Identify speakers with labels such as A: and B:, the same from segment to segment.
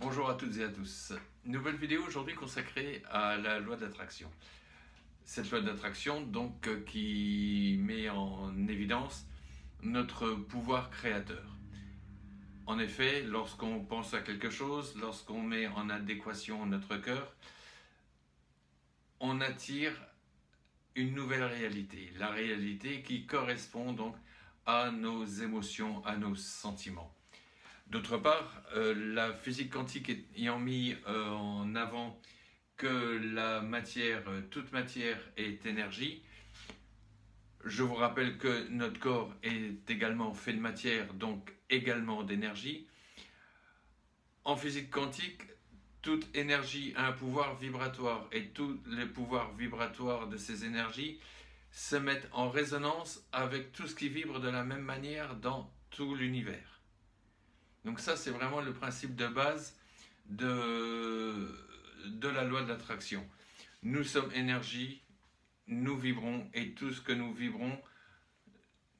A: Bonjour à toutes et à tous. Nouvelle vidéo aujourd'hui consacrée à la loi d'attraction. Cette loi d'attraction qui met en évidence notre pouvoir créateur. En effet, lorsqu'on pense à quelque chose, lorsqu'on met en adéquation notre cœur, on attire une nouvelle réalité, la réalité qui correspond donc à nos émotions, à nos sentiments. D'autre part, la physique quantique ayant mis en avant que la matière, toute matière est énergie, je vous rappelle que notre corps est également fait de matière, donc également d'énergie. En physique quantique, toute énergie a un pouvoir vibratoire et tous les pouvoirs vibratoires de ces énergies se mettent en résonance avec tout ce qui vibre de la même manière dans tout l'univers. Donc ça, c'est vraiment le principe de base de la loi de l'attraction. Nous sommes énergie, nous vibrons, et tout ce que nous vibrons,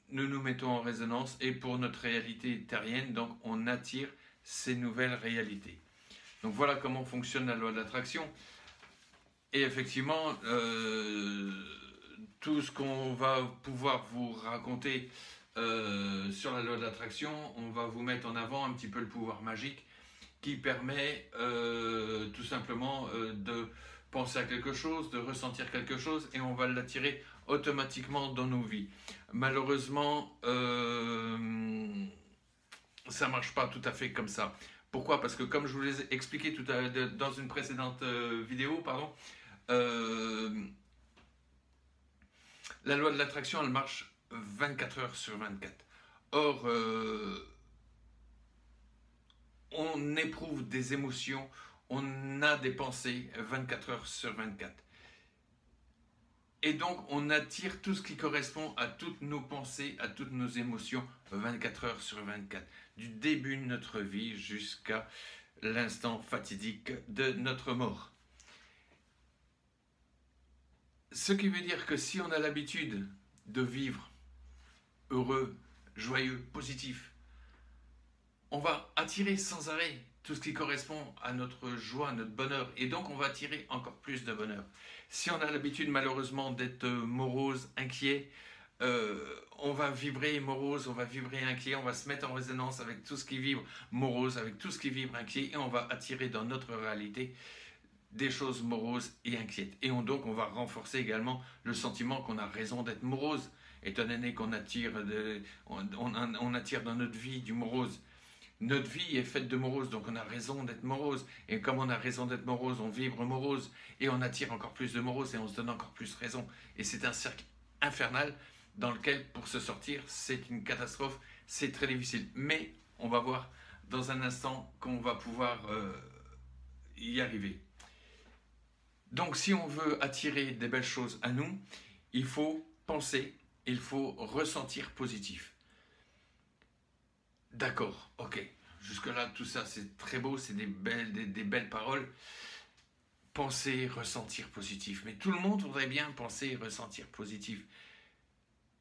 A: nous nous mettons en résonance, et pour notre réalité terrienne, donc on attire ces nouvelles réalités. Donc voilà comment fonctionne la loi de l'attraction. Et effectivement, tout ce qu'on va pouvoir vous raconter sur la loi de l'attraction, on va vous mettre en avant un petit peu le pouvoir magique qui permet tout simplement de penser à quelque chose, de ressentir quelque chose, et on va l'attirer automatiquement dans nos vies. Malheureusement, ça ne marche pas tout à fait comme ça. Pourquoi? Parce que comme je vous l'ai expliqué tout à l'heure dans une précédente vidéo, la loi de l'attraction, elle marche 24 heures sur 24. Or, on éprouve des émotions, on a des pensées 24 heures sur 24. Et donc, on attire tout ce qui correspond à toutes nos pensées, à toutes nos émotions 24 heures sur 24. Du début de notre vie jusqu'à l'instant fatidique de notre mort. Ce qui veut dire que si on a l'habitude de vivre heureux, joyeux, positif, on va attirer sans arrêt tout ce qui correspond à notre joie, à notre bonheur, et donc on va attirer encore plus de bonheur. Si on a l'habitude malheureusement d'être morose, inquiet, on va vibrer morose, on va vibrer inquiet, on va se mettre en résonance avec tout ce qui vibre morose, avec tout ce qui vibre inquiet, et on va attirer dans notre réalité des choses moroses et inquiètes. Et donc on va renforcer également le sentiment qu'on a raison d'être morose, étant donné qu'on attire, on attire dans notre vie du morose. Notre vie est faite de morose, donc on a raison d'être morose. Et comme on a raison d'être morose, on vibre morose et on attire encore plus de morose et on se donne encore plus raison. Et c'est un cercle infernal dans lequel, pour se sortir, c'est une catastrophe, c'est très difficile. Mais on va voir dans un instant qu'on va pouvoir y arriver. Donc si on veut attirer des belles choses à nous, il faut penser, il faut ressentir positif. D'accord, ok. Jusque-là, tout ça, c'est très beau, c'est des belles paroles. Penser, ressentir positif. Mais tout le monde voudrait bien penser et ressentir positif.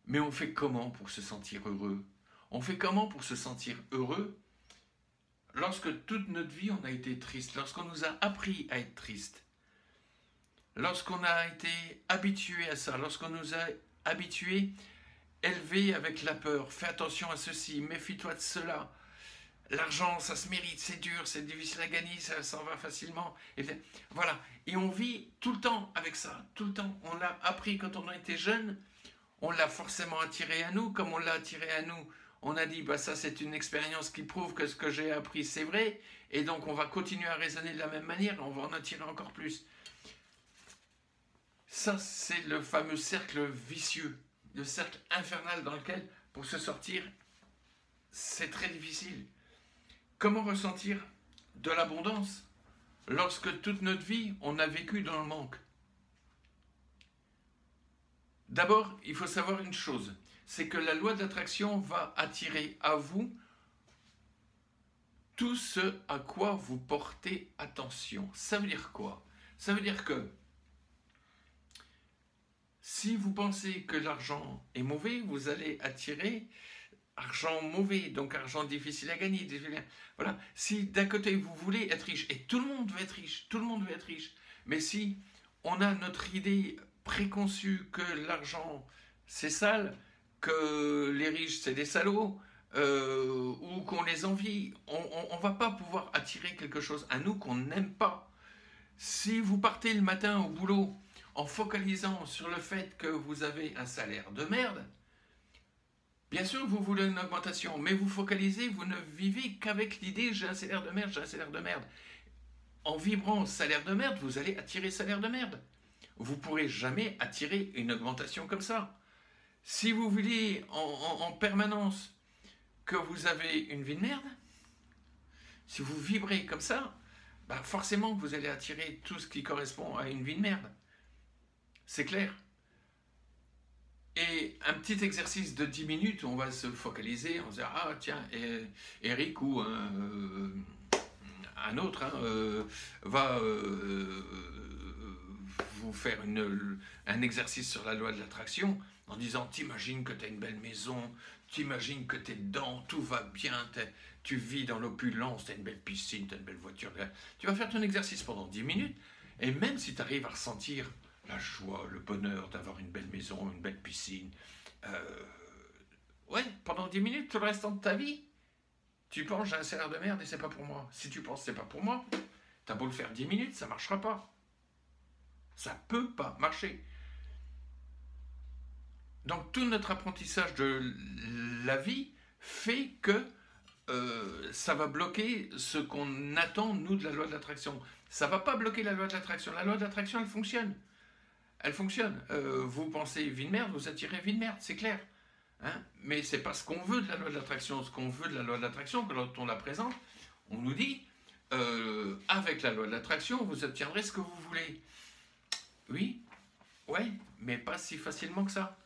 A: Mais on fait comment pour se sentir heureux? On fait comment pour se sentir heureux lorsque toute notre vie, on a été triste, lorsqu'on nous a appris à être triste, lorsqu'on a été habitué à ça, lorsqu'on nous a habitués élevé avec la peur, fais attention à ceci, méfie-toi de cela. L'argent, ça se mérite, c'est dur, c'est difficile à gagner, ça s'en va facilement. Et bien, voilà. Et on vit tout le temps avec ça, tout le temps. On l'a appris quand on était jeune, on l'a forcément attiré à nous, comme on l'a attiré à nous. On a dit, bah ça c'est une expérience qui prouve que ce que j'ai appris c'est vrai, et donc on va continuer à raisonner de la même manière, on va en attirer encore plus. Ça c'est le fameux cercle vicieux, le cercle infernal dans lequel, pour se sortir, c'est très difficile. Comment ressentir de l'abondance lorsque toute notre vie, on a vécu dans le manque? D'abord, il faut savoir une chose, c'est que la loi de l'attraction va attirer à vous tout ce à quoi vous portez attention. Ça veut dire quoi? Ça veut dire que si vous pensez que l'argent est mauvais, vous allez attirer argent mauvais, donc argent difficile à gagner. Voilà. Si d'un côté vous voulez être riche, et tout le monde veut être riche, tout le monde veut être riche, mais si on a notre idée préconçue que l'argent c'est sale, que les riches c'est des salauds, ou qu'on les envie, on ne va pas pouvoir attirer quelque chose à nous qu'on n'aime pas. Si vous partez le matin au boulot en focalisant sur le fait que vous avez un salaire de merde, bien sûr vous voulez une augmentation, mais vous focalisez, vous ne vivez qu'avec l'idée j'ai un salaire de merde, j'ai un salaire de merde. En vibrant salaire de merde, vous allez attirer salaire de merde. Vous ne pourrez jamais attirer une augmentation comme ça. Si vous voulez en permanence que vous avez une vie de merde, si vous vibrez comme ça, bah forcément vous allez attirer tout ce qui correspond à une vie de merde. C'est clair. Et un petit exercice de 10 minutes, on va se focaliser, on se dit, ah tiens, Eric ou un autre va vous faire un exercice sur la loi de l'attraction en disant, t'imagines que tu as une belle maison, t'imagines que tu es dedans, tout va bien, tu vis dans l'opulence, tu as une belle piscine, tu as une belle voiture. Tu vas faire ton exercice pendant 10 minutes, et même si tu arrives à ressentir la joie, le bonheur d'avoir une belle maison, une belle piscine, ouais, pendant 10 minutes, tout le restant de ta vie, tu penses j'ai un salaire de merde et c'est pas pour moi. Si tu penses c'est pas pour moi, t'as beau le faire 10 minutes, ça marchera pas. Ça peut pas marcher. Donc tout notre apprentissage de la vie fait que ça va bloquer ce qu'on attend, nous, de la loi de l'attraction. Ça va pas bloquer la loi de l'attraction. La loi de l'attraction, elle fonctionne. Elle fonctionne. Vous pensez vie de merde, vous attirez vie de merde, c'est clair. Hein, mais c'est pas ce qu'on veut de la loi de l'attraction. Ce qu'on veut de la loi de l'attraction, quand on la présente, on nous dit, avec la loi de l'attraction, vous obtiendrez ce que vous voulez. Oui, ouais, mais pas si facilement que ça.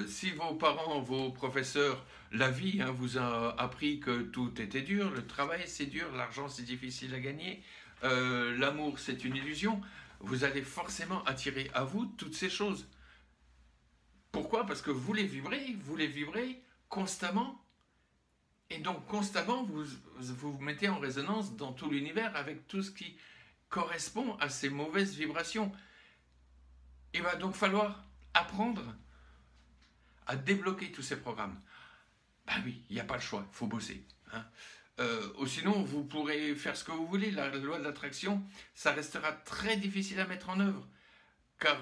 A: Si vos parents, vos professeurs, la vie vous a appris que tout était dur, le travail c'est dur, l'argent c'est difficile à gagner, l'amour c'est une illusion, vous allez forcément attirer à vous toutes ces choses. Pourquoi? Parce que vous les vibrez constamment, et donc constamment vous vous mettez en résonance dans tout l'univers avec tout ce qui correspond à ces mauvaises vibrations. Il va donc falloir apprendre à débloquer tous ces programmes. Ben oui, il n'y a pas le choix, il faut bosser. Ou sinon, vous pourrez faire ce que vous voulez. La loi de l'attraction, ça restera très difficile à mettre en œuvre. Car,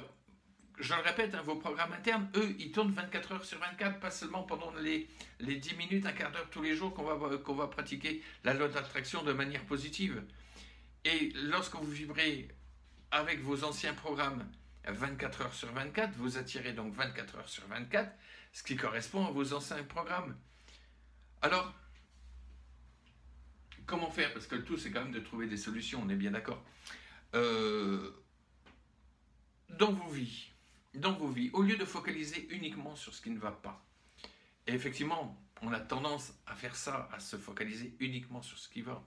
A: je le répète, vos programmes internes, eux, ils tournent 24 heures sur 24, pas seulement pendant les 10 minutes, un quart d'heure tous les jours qu'on va pratiquer la loi de l'attraction de manière positive. Et lorsque vous vibrez avec vos anciens programmes 24 heures sur 24, vous attirez donc 24 heures sur 24, ce qui correspond à vos anciens programmes. Alors, comment faire? Parce que le tout, c'est quand même de trouver des solutions, on est bien d'accord. Dans vos vies, au lieu de focaliser uniquement sur ce qui ne va pas, et effectivement, on a tendance à faire ça, à se focaliser uniquement sur ce qui va,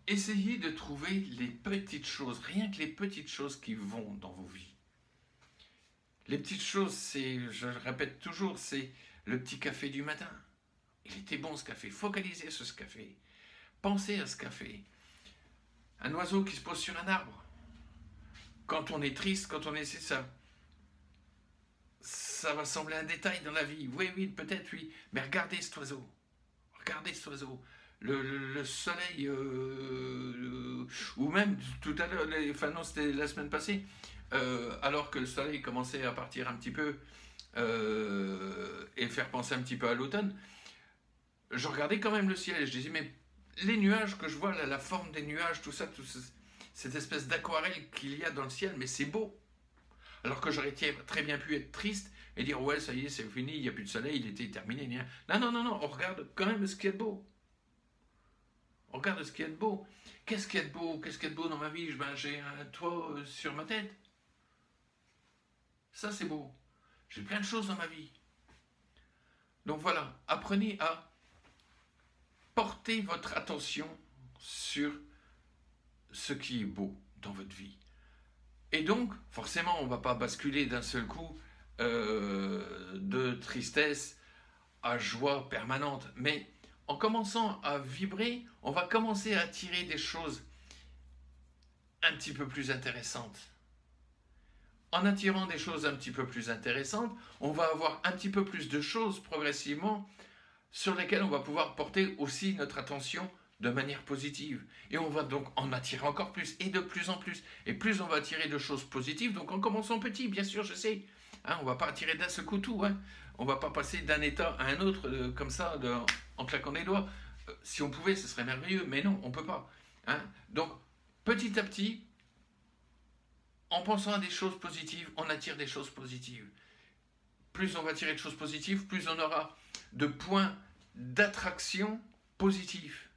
A: essayez de trouver les petites choses, rien que les petites choses qui vont dans vos vies. Les petites choses, c'est, je le répète toujours, c'est le petit café du matin. Il était bon ce café, focalisez sur ce café. Pensez à ce café. Un oiseau qui se pose sur un arbre. Quand on est triste, quand on essaie ça, ça va sembler un détail dans la vie. Oui, peut-être, oui. Mais regardez cet oiseau. Regardez cet oiseau. Le soleil, ou même tout à l'heure, enfin non, c'était la semaine passée, alors que le soleil commençait à partir un petit peu et faire penser un petit peu à l'automne, je regardais quand même le ciel et je disais, mais les nuages que je vois, là, la forme des nuages, tout ça, cette espèce d'aquarelle qu'il y a dans le ciel, mais c'est beau. Alors que j'aurais très bien pu être triste et dire, ouais, ça y est, c'est fini, il n'y a plus de soleil, il était terminé. Non, on regarde quand même ce qu'il y a de beau. On regarde ce qu'il y a de beau. Qu'est-ce qu'il y a de beau? Qu'est-ce qu'il y a de beau dans ma vie? J'ai un toit sur ma tête. Ça, c'est beau. J'ai plein de choses dans ma vie. Donc voilà, apprenez à porter votre attention sur ce qui est beau dans votre vie. Et donc, forcément, on ne va pas basculer d'un seul coup de tristesse à joie permanente, mais en commençant à vibrer, on va commencer à attirer des choses un petit peu plus intéressantes. En attirant des choses un petit peu plus intéressantes, on va avoir un petit peu plus de choses progressivement sur lesquelles on va pouvoir porter aussi notre attention de manière positive. Et on va donc en attirer encore plus, et de plus en plus. Et plus on va attirer de choses positives, donc en commençant petit, bien sûr, je sais. Hein, on ne va pas attirer d'un seul coup tout. Hein. On ne va pas passer d'un état à un autre comme ça, en claquant des doigts. Si on pouvait, ce serait merveilleux, mais non, on ne peut pas. Hein. Donc, petit à petit, en pensant à des choses positives, on attire des choses positives. Plus on va attirer de choses positives, plus on aura de points d'attraction positifs.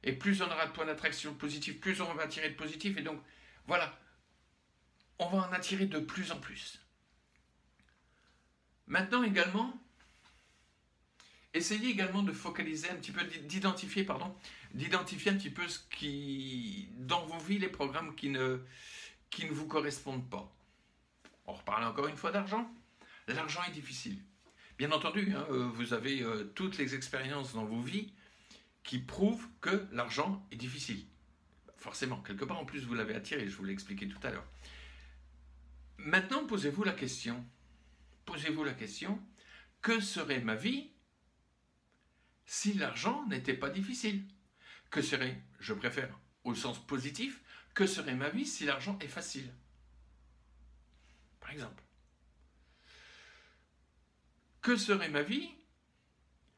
A: Et plus on aura de points d'attraction positifs, plus on va attirer de positifs. Et donc, voilà, on va en attirer de plus en plus. Maintenant également, essayez également de focaliser un petit peu, d'identifier un petit peu ce qui, dans vos vies, les programmes qui ne vous correspondent pas. On reparle encore une fois d'argent. L'argent est difficile. Bien entendu, hein, vous avez toutes les expériences dans vos vies qui prouvent que l'argent est difficile. Forcément, quelque part en plus vous l'avez attiré, je vous l'ai expliqué tout à l'heure. Maintenant, posez-vous la question, que serait ma vie si l'argent n'était pas difficile? Que serait, je préfère au sens positif, que serait ma vie si l'argent est facile? Par exemple. Que serait ma vie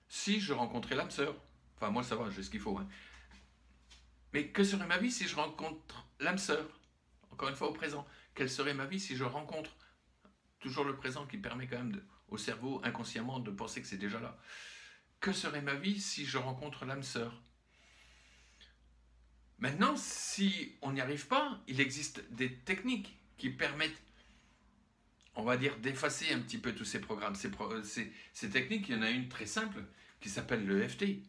A: si je rencontrais l'âme sœur? Enfin, moi, ça va, j'ai ce qu'il faut. Hein. Mais que serait ma vie si je rencontre l'âme sœur? Encore une fois, au présent. Quelle serait ma vie si je rencontre toujours le présent qui permet quand même au cerveau, inconsciemment, de penser que c'est déjà là. Que serait ma vie si je rencontre l'âme sœur? Maintenant, si on n'y arrive pas, il existe des techniques qui permettent, on va dire, d'effacer un petit peu tous ces programmes. Ces techniques, il y en a une très simple qui s'appelle le EFT.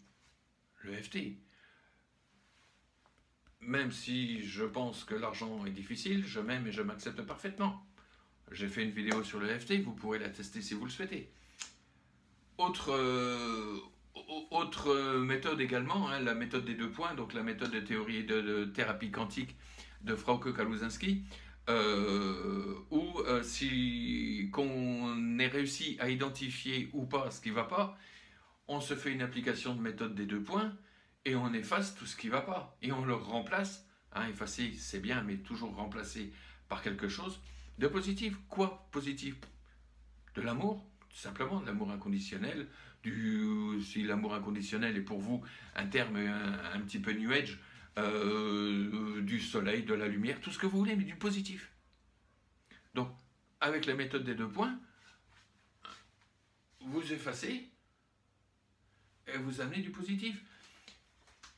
A: Le EFT. Même si je pense que l'argent est difficile, je m'aime et je m'accepte parfaitement. J'ai fait une vidéo sur le EFT, vous pourrez la tester si vous le souhaitez. Autre méthode également, hein, la méthode des 2 points, donc la méthode de théorie de thérapie quantique de Frauke Kaluzinski, où si qu'on ait réussi à identifier ou pas ce qui ne va pas, on se fait une application de méthode des 2 points et on efface tout ce qui ne va pas et on le remplace. Hein, effacer c'est bien, mais toujours remplacer par quelque chose de positif. Quoi positif? De l'amour, tout simplement, de l'amour inconditionnel. Si l'amour inconditionnel est pour vous un terme un petit peu new age, du soleil, de la lumière, tout ce que vous voulez, mais du positif. Donc, avec la méthode des 2 points, vous effacez et vous amenez du positif.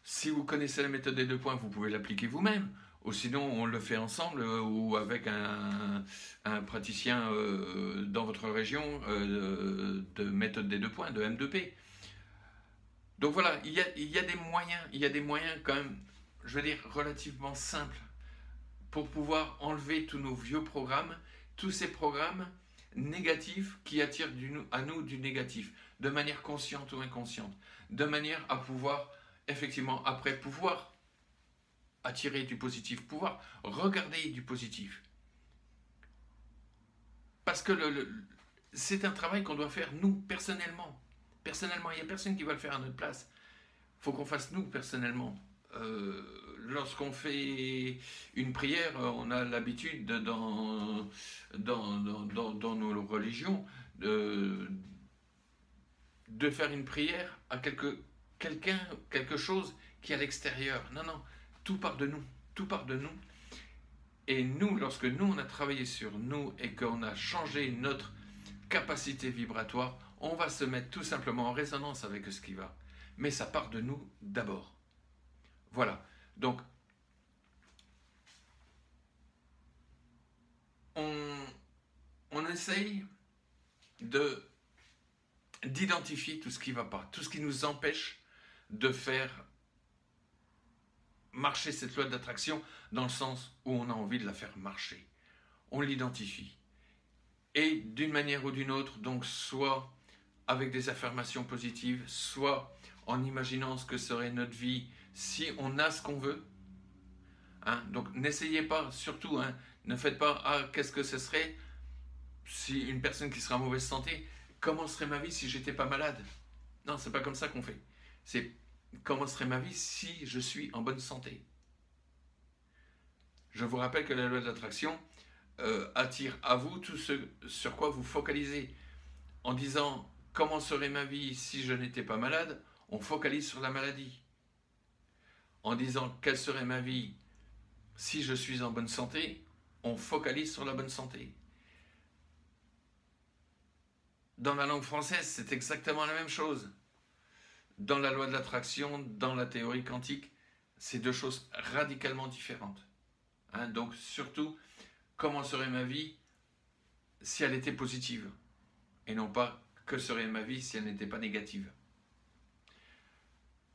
A: Si vous connaissez la méthode des 2 points, vous pouvez l'appliquer vous-même. Ou sinon, on le fait ensemble ou avec un praticien dans votre région de méthode des 2 points, de M2P. Donc voilà, il y a des moyens quand même, je veux dire, relativement simples pour pouvoir enlever tous nos vieux programmes, tous ces programmes négatifs qui attirent à nous du négatif, de manière consciente ou inconsciente, de manière à pouvoir, effectivement, après pouvoir attirer du positif, pouvoir regarder du positif. Parce que c'est un travail qu'on doit faire nous, personnellement. Personnellement, il n'y a personne qui va le faire à notre place. Il faut qu'on fasse nous, personnellement. Lorsqu'on fait une prière, on a l'habitude dans nos religions de faire une prière à quelque chose qui est à l'extérieur. Non, non, tout part de nous, tout part de nous. Et nous, lorsque nous, on a travaillé sur nous et qu'on a changé notre capacité vibratoire, on va se mettre tout simplement en résonance avec ce qui va. Mais ça part de nous d'abord. Voilà. Donc, on essaye d'identifier tout ce qui ne va pas, tout ce qui nous empêche de faire marcher cette loi d'attraction dans le sens où on a envie de la faire marcher. On l'identifie. Et d'une manière ou d'une autre, donc soit avec des affirmations positives, soit en imaginant ce que serait notre vie si on a ce qu'on veut. Hein? Donc n'essayez pas, surtout, hein, ne faites pas « Ah, qu'est-ce que ce serait si une personne qui sera en mauvaise santé, comment serait ma vie si j'étais pas malade ?» Non, c'est pas comme ça qu'on fait. C'est « Comment serait ma vie si je suis en bonne santé ?» Je vous rappelle que la loi de l'attraction attire à vous tout ce sur quoi vous focalisez. En disant « Comment serait ma vie si je n'étais pas malade ?» on focalise sur la maladie. En disant « Quelle serait ma vie si je suis en bonne santé ?» on focalise sur la bonne santé. Dans la langue française, c'est exactement la même chose. Dans la loi de l'attraction, dans la théorie quantique, c'est deux choses radicalement différentes. Hein, donc surtout, comment serait ma vie si elle était positive? Et non pas que serait ma vie si elle n'était pas négative.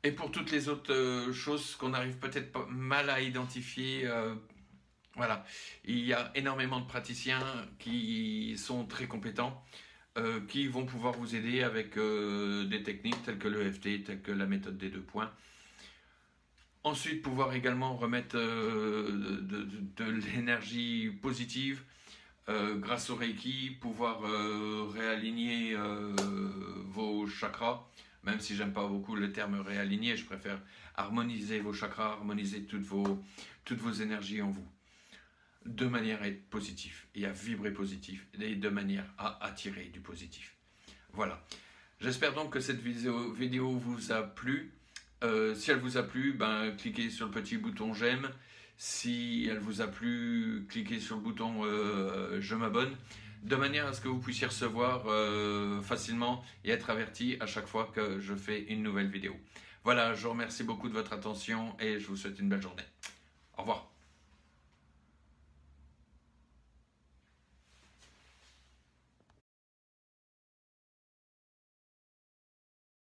A: Et pour toutes les autres choses qu'on arrive peut-être pas mal à identifier, voilà, il y a énormément de praticiens qui sont très compétents, qui vont pouvoir vous aider avec des techniques telles que l'EFT, telles que la méthode des 2 points. Ensuite, pouvoir également remettre de l'énergie positive grâce au Reiki, pouvoir réaligner vos chakras, même si j'aime pas beaucoup le terme réaligner, je préfère harmoniser vos chakras, harmoniser toutes vos énergies en vous, de manière à être positif et à vibrer positif, et de manière à attirer du positif. Voilà. J'espère donc que cette vidéo vous a plu. Si elle vous a plu, ben, cliquez sur le petit bouton j'aime. Si elle vous a plu, cliquez sur le bouton je m'abonne, de manière à ce que vous puissiez recevoir facilement et être averti à chaque fois que je fais une nouvelle vidéo. Voilà, je vous remercie beaucoup de votre attention et je vous souhaite une belle journée. Au revoir.